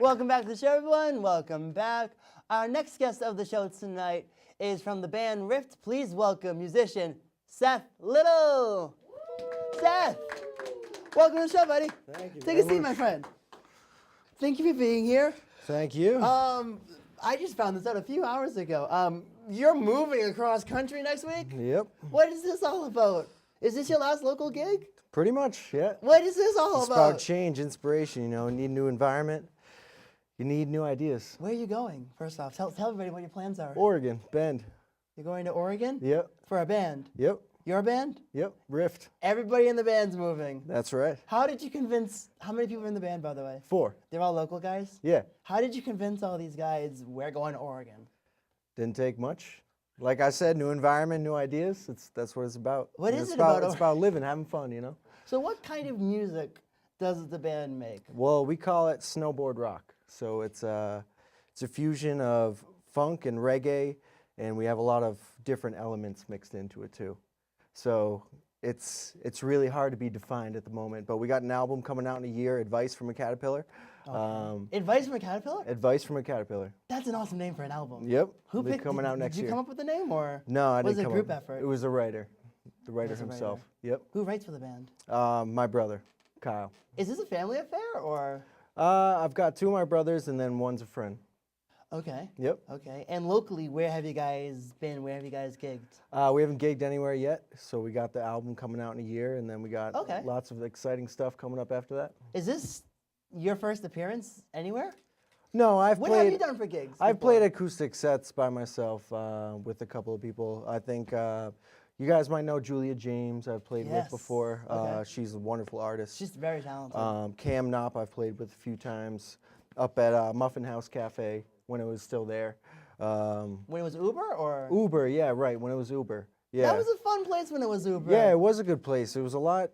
Welcome back to the show, everyone. Welcome back. Our next guest of the show tonight is from the band Rift. Please welcome musician Seth Little. Seth, welcome to the show, buddy. Thank you. Take a seat, my friend. Thank you for being here. Thank you. I just found this out a few hours ago. You're moving across country next week? Yep. What is this all about? Is this your last local gig? Pretty much, yeah. What is this all It's about? about change, inspiration, you know, need a new environment. You need new ideas. Where are you going? First off, tell everybody what your plans are. Oregon, Bend. You're going to Oregon? Yep. For a band? Yep. Your band? Yep. Rift. Everybody in the band's moving. That's right. How did you convince, how many people are in the band, by the way? 4. They're all local guys? Yeah. How did you convince all these guys we're going to Oregon? Didn't take much. Like I said, new environment, new ideas. That's what it's about. What And is it's it about It's about living, having fun, you know? So what kind of music does the band make? Well, we call it snowboard rock. So it's a fusion of funk and reggae, and we have a lot of different elements mixed into it too. So it's really hard to be defined at the moment, but we got an album coming out in a year, Advice from a Caterpillar. Advice from a Caterpillar? Advice from a Caterpillar. That's an awesome name for an album. Yep. Who It'll be picked coming out next Did you year. come up with the name or? No, I was didn't it a come group up. effort? It was a writer. The writer was a himself. writer. Yep. Who writes for the band? My brother, Kyle. Is this a family affair or? I've got 2 of my brothers and then one's a friend. Okay. Yep. Okay. And locally, where have you guys been? Where have you guys gigged? We haven't gigged anywhere yet, so we got the album coming out in a year, and then we got Okay. lots of exciting stuff coming up after that. Is this your first appearance anywhere? No, I've What played. have you done for gigs? I've before? played acoustic sets by myself with a couple of people. I think you guys might know Julia James. I've played Yes. with before. Okay. She's a wonderful artist. She's very talented. Cam Knopp I've played with a few times up at Muffin House Cafe when it was still there. When it was Uber or? Uber, yeah, right. When it was Uber, yeah. That was a fun place when it was Uber. Yeah, it was a good place. It was a lot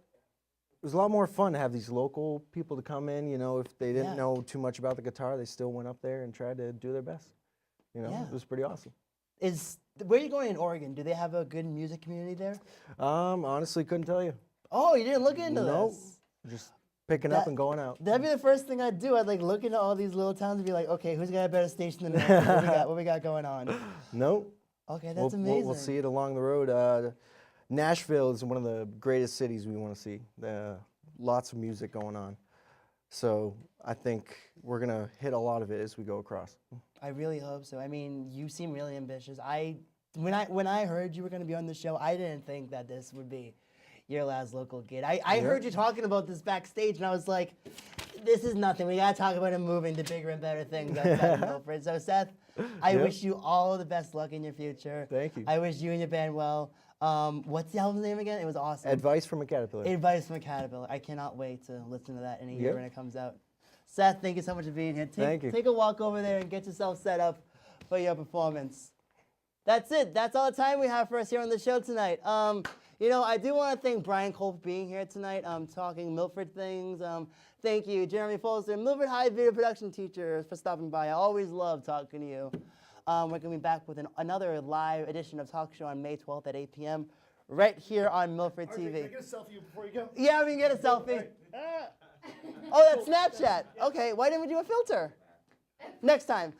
more fun to have these local people to come in. You know, if they didn't Yeah. know too much about the guitar, they still went up there and tried to do their best. You know, Yeah. it was pretty awesome. Where are you going in Oregon? Do they have a good music community there? Honestly, couldn't tell you. Oh, you didn't look into Nope. this? Just picking up and going out. That'd be the first thing I'd do. I'd like look into all these little towns and be like, okay, who's got a better station than us? What we got going on? Nope. Okay, that's amazing. We'll see it along the road. Nashville is one of the greatest cities we want to see. Lots of music going on. So I think we're going to hit a lot of it as we go across. I really hope so. I mean, you seem really ambitious. When I heard you were going to be on the show, I didn't think that this would be your last local gig. I heard you talking about this backstage, and I was like, this is nothing. We got to talk about him moving to bigger and better things outside Milford. So, Seth, I wish you all the best luck in your future. Thank you. I wish you and your band well. What's the album's name again? It was awesome. Advice from a Caterpillar. Advice from a Caterpillar. I cannot wait to listen to that in a year Yep. when it comes out. Seth, thank you so much for being here. Thank you. Take a walk over there and get yourself set up for your performance. That's it. That's all the time we have for us here on the show tonight. I do want to thank Bryan Cole for being here tonight, talking Milford things. Thank you, Jeremy Folster, Milford High video production teacher, for stopping by. I always love talking to you. We're going to be back with another live edition of Talk Show on May 12th at 8 p.m. right here on Milford TV. Can I get a selfie before you go? Yeah, we can get a selfie. Oh, that's Snapchat. Okay, why didn't we do a filter? Next time.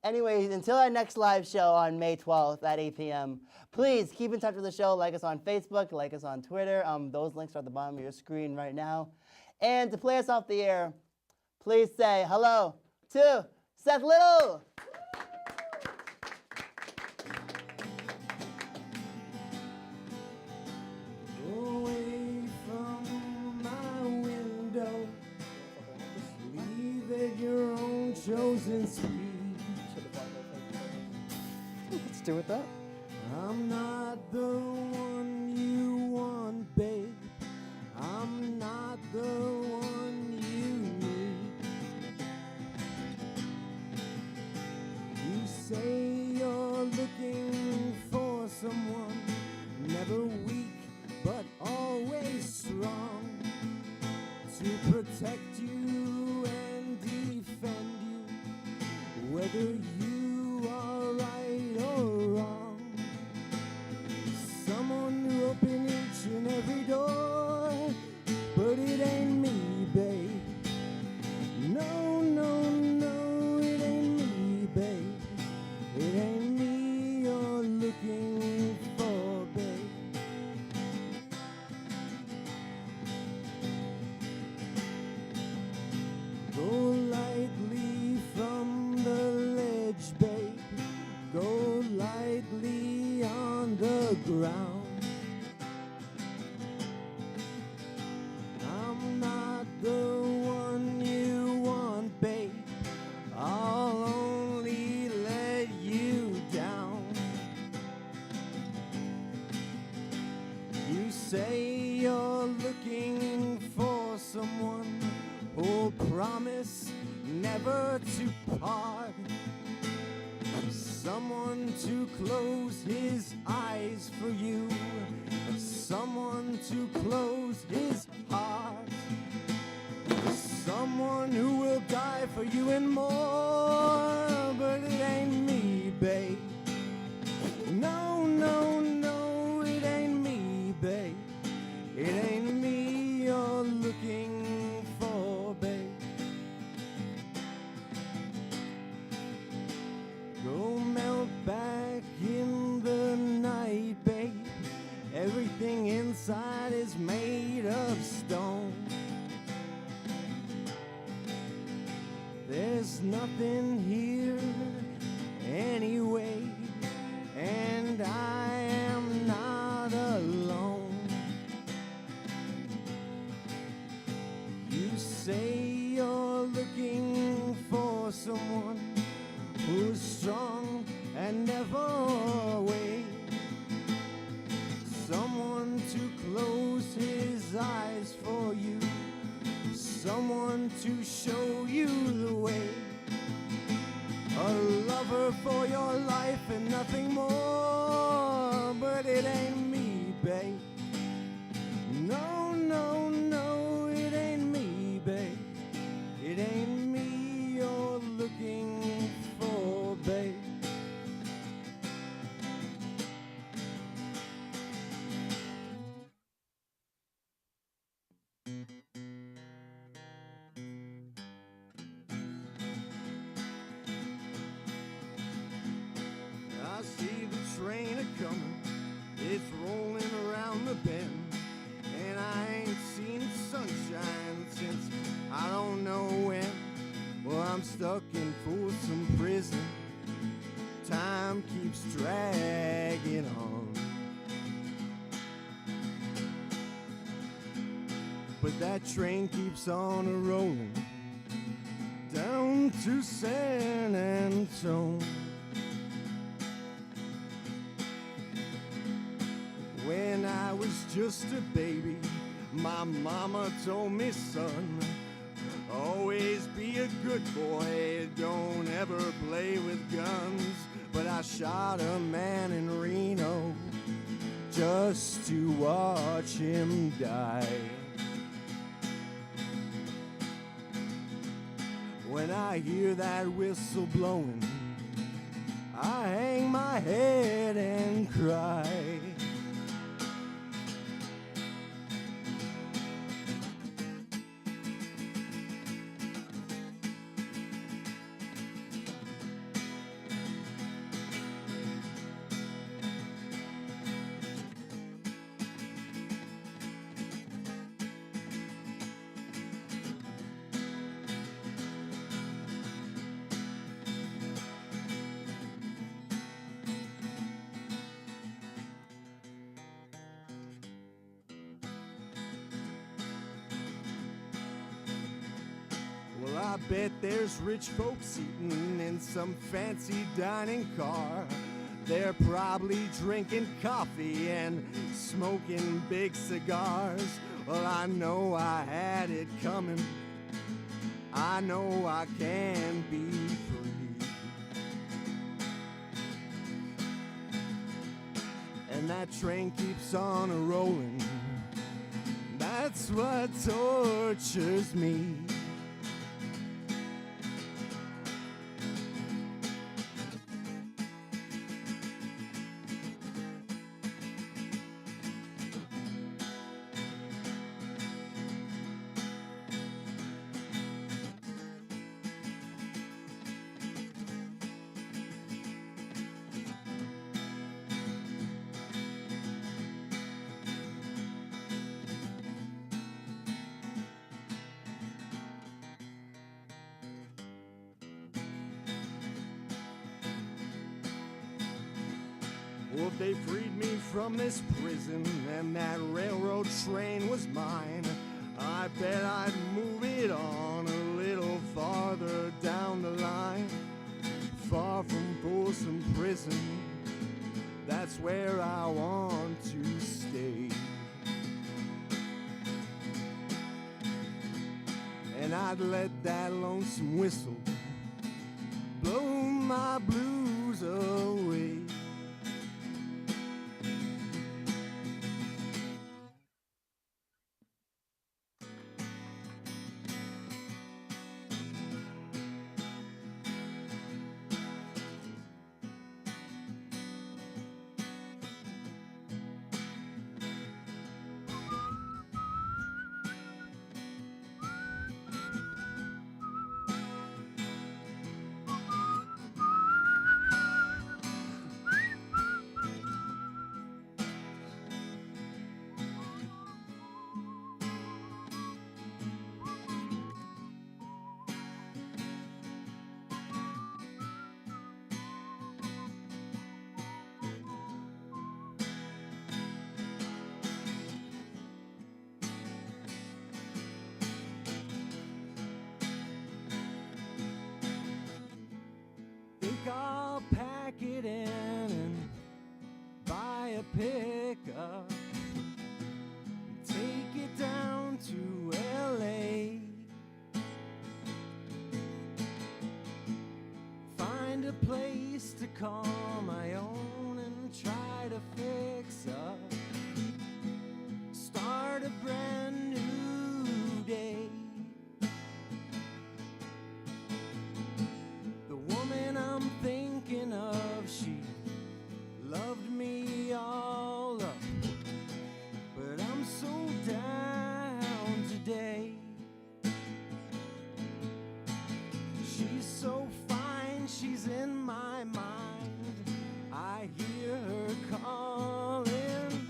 Anyways, until our next live show on May 12th at 8 p.m., please keep in touch with the show. Like us on Facebook, like us on Twitter. Those links are at the bottom of your screen right now. And to play us off the air, please say hello to Seth Little. Away from my window, just leave at your own chosen speed. Let's do it that. I'm not the one you want, babe. I'm not the one you need. You say you're looking for someone, never weak but always strong, to protect you and defend you, whether you are right or wrong. Someone to open each and every door, but it ain't me, babe. No, no, no, it ain't me, babe. It ain't me you're looking for, babe. Go lightly from the ledge, babe. Go lightly on the ground. I'm not the one you want, babe. I'll only let you down. You say you're looking for someone who'll promise never to part. Someone to close his eyes for you. Someone to close his heart. Someone who will die for you and more. But it ain't me, babe. No, no, no, it ain't me, babe. It ain't me you're looking for, babe. Go melt back in the night, babe. Everything inside is made of stone. There's nothing here anyway, and I am not alone. You say you're looking for someone who's strong and never waves, someone to close his eyes for you, someone to show you the way, a lover for your life and nothing more. But it ain't me, babe. No, no, no, it ain't me, babe. It ain't me you're looking for, babe. I see the train a-comin', it's rolling around the bend, and I ain't seen sunshine since I don't know when. Well, I'm stuck in Folsom prison, time keeps dragging on, but that train keeps on a-rolling down to San Antone. When I was just a baby, my mama told me, son, always be a good boy, don't ever play with guns. But I shot a man in Reno just to watch him die. When I hear that whistle blowing, I hang my head and cry. Well, I bet there's rich folks eating in some fancy dining car. They're probably drinking coffee and smoking big cigars. Well, I know I had it coming. I know I can be free. And that train keeps on a-rolling. That's what tortures me. Well, if they freed me from this prison and that railroad train was mine, I bet I'd move it on a little farther down the line. Far from Folsom prison, that's where I want to stay. And I'd let that lonesome whistle blow my blues away. pickup, take it down to LA. Find a place to call my own and try to fix up. Start a brand new day. The woman I'm thinking of, she loved me all up, but I'm so down today. She's so fine, she's in my mind. I hear her calling.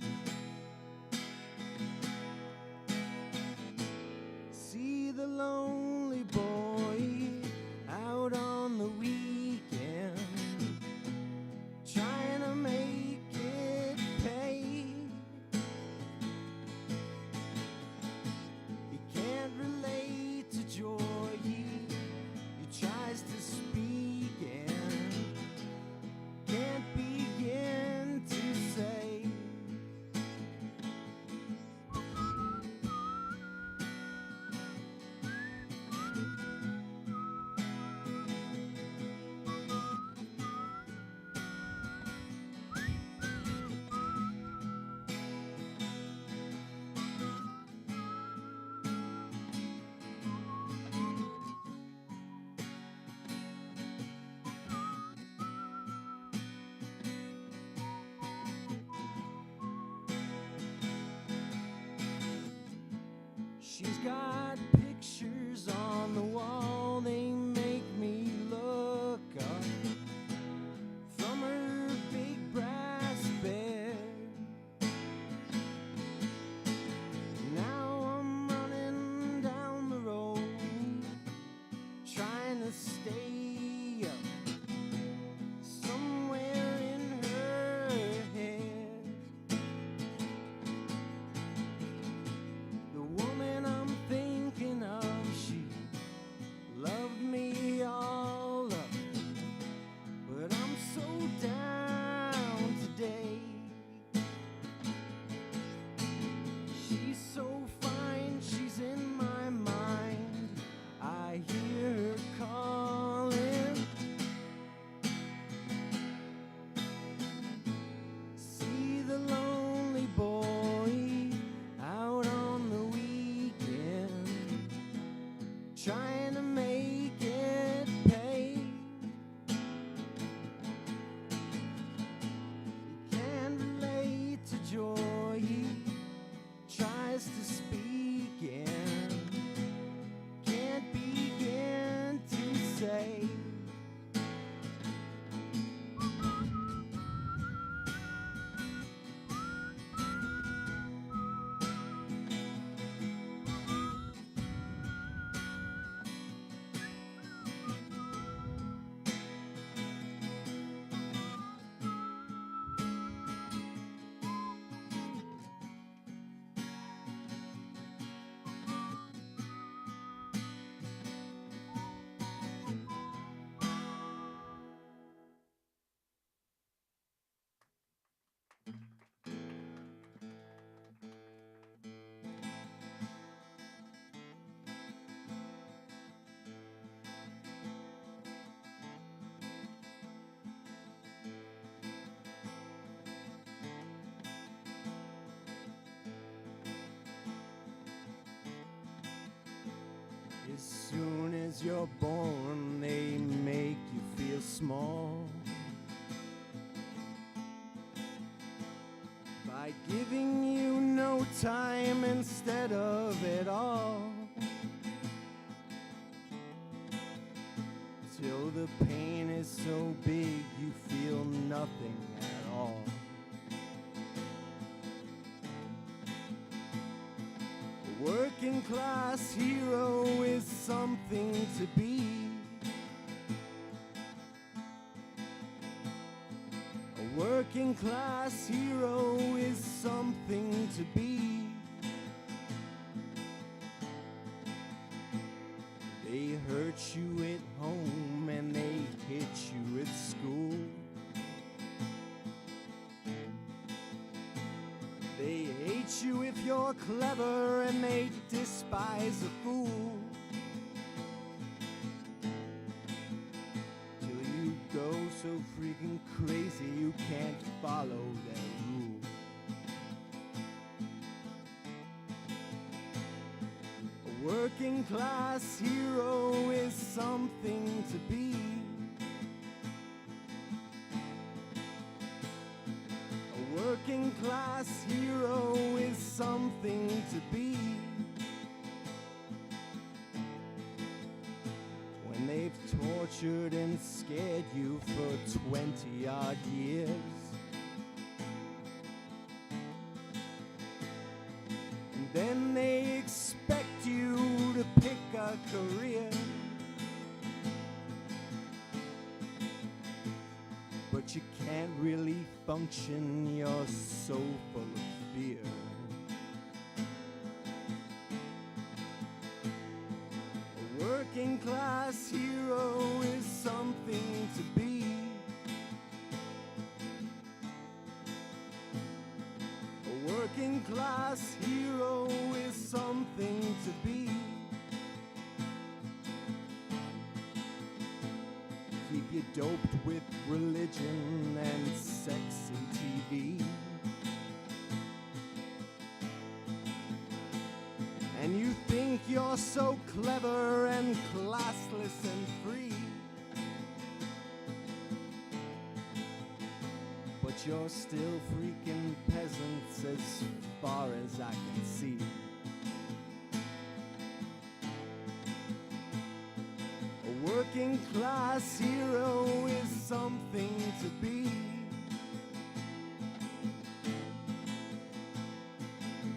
See the lonely boy out on the weekend, trying to make it pay. He can't relate to joy. He tries to speak and can't begin to say. She's got pictures on the wall, they make me look up from her big brass bed. Now I'm running down the road, trying to stay up somewhere in her head. The woman I'm thinking of, she loved me all up, but I'm so down today. She's so fine, she's in my mind. I hear her calling. See the lonely boy out on the weekend, trying to make it pay. He can't relate to joy. He tries to speak and can't begin to say. As soon as you're born, they make you feel small by giving you no time instead of it all, till the pain is so big you feel nothing at all. A working class hero is something to be. A working class hero is something to be. They hurt you at home and they hit you at school. you're clever and they despise a fool. Till you go so freaking crazy you can't follow their rule. A working class hero is something to be. A working class hero is something to be. When they've tortured and scared you for 20-odd years, and then they expect you to pick a career. But you can't really function, you're so full of fear. A working class hero is something to be. A working class hero is something to be. Keep you doped with religion and sex and TV. And you think you're so clever and classless and free. But you're still freaking peasants as far as I can see. A working class hero is something to be.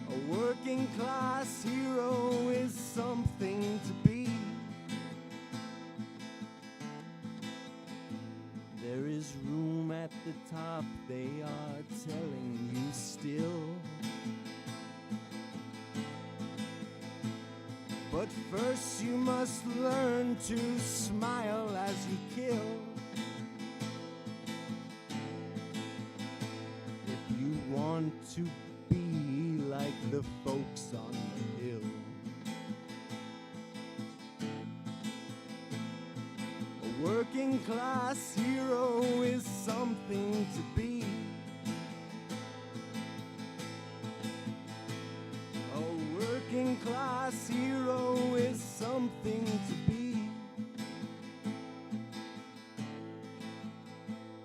A working class hero is something to be. There is room at the top, they are telling you still. But first you must learn to smile as you kill. If you want to be like the folks on the hill. A working class hero is something to be. A working class hero is something to be.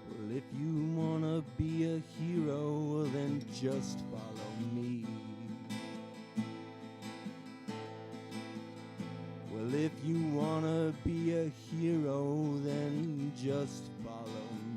Well, if you wanna be a hero, then just follow me. Well, if you wanna be a hero, then just follow me.